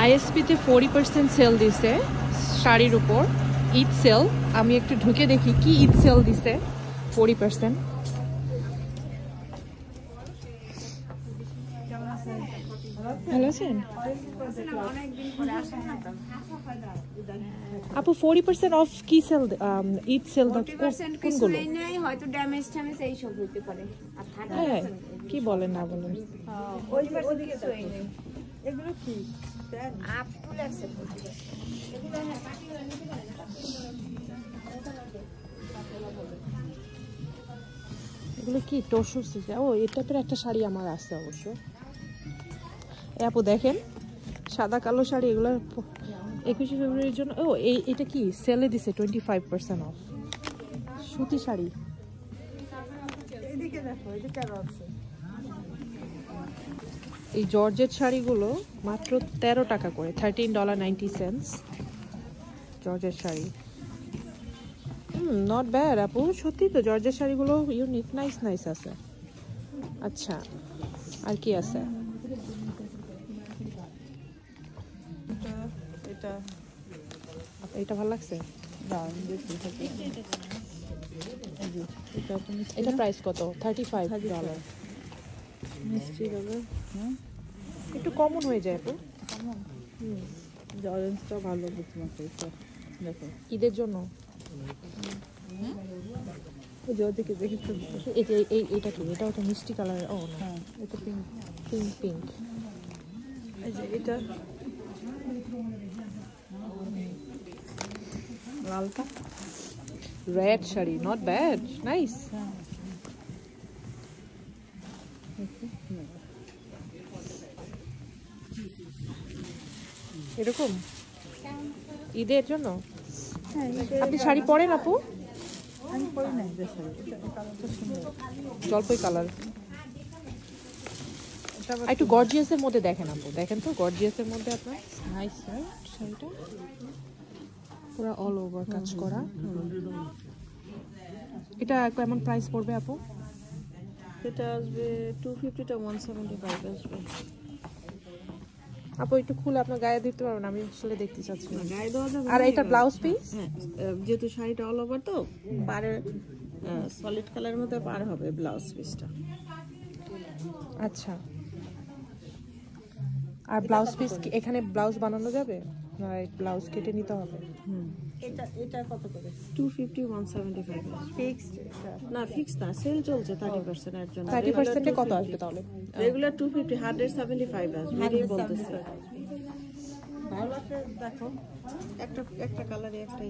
আইএসপিতে 40% sell দিছে শাড়ির উপর, ঈদ সেল। আমি একটু ঢুকে দেখি কি ঈদ সেল দিছে 40%। ভালো আছেন আপু? 40% অফ কি সেল, ঈদ সেল কোনগুলো? হয়তো ড্যামেজ ট্যামেজ এই সব হতে পারে। হ্যাঁ, কি বলেন না বলেন। এগুলো কি আপু লাগছে এগুলো কি টসর সিস্টেম? ও, এটা তো একটা শাড়ি আমার আছে অবশ্য। আপু দেখেন, সাদা কালো শাড়ি, এগুলো 21শে ফেব্রুয়ারির জন্য। ও, এটা কি সেলে দিছে 25% অফ সুতি শাড়ি। এদিকে দেখো, এদিকে আরো আছে। এই জর্জেট শাড়িগুলো মাত্র 13 টাকা করে, $13.90 জর্জেট শাড়ি। নট ব্যাড আপু, সত্যি তো জর্জেট শাড়িগুলো ইউনিক, নাইস নাইস আছে। আচ্ছা, আর কি আছে? এটা ভালো লাগছে। এটা প্রাইস কত? $35। মিষ্টি কালার, একটু কমন হয়ে যায় আপু। অরেঞ্জটা ভালো বুঝতে দেখো ঈদের জন্য। ওই যে ওদিকে দেখে এই যে এইটা কি? এটা একটা মিষ্টি কালারের। ও না, হ্যাঁ, এটা পিঙ্ক। Pink pink. এই যে এটা লালটা red sari, not bad, nice. এরকম ঈদের জন্য। হ্যাঁ, আপনি শাড়ি পরেন আপু? আমি পরি না যে শাড়ি, এটা কালারটা সুন্দর, জলপাই কালার। এটা একটু গর্জিয়াসের মধ্যে দেখেন আপু, দেখেন তো গর্জিয়াসের মধ্যে আপনার নাইস শাড়িটা, পুরো অল ওভার কাজ করা। এটা কেমন প্রাইস পড়বে আপু? এটা আসবে 250টা 175 আসবে। আপু একটু খুলে আপনার গায়ে দিতে পারবেন? আমি আসলে দেখতে চাচ্ছি। গায়ে দেওয়া যাবে। আর এটা ব্লাউজ পিস? হ্যাঁ, যেহেতু শাড়িটা অল ওভার তো পারে সলিড কালারের মধ্যে পার হবে ব্লাউজ পিসটা। আচ্ছা, আর ব্লাউজ পিস এখানে ব্লাউজ বানানো যাবে না ব্লাউজ কেটে নিতে হবে? এটা কত করে? 250 175 ফিক্সড। না ফিক্স না, সেল চলছে 30% এর জন্য। 30% এ কত আসবে তাহলে? রেগুলার 250 175 আসবে। এরই বলতেছে। ভালো লাগছে দেখো, একটা কালারে একটা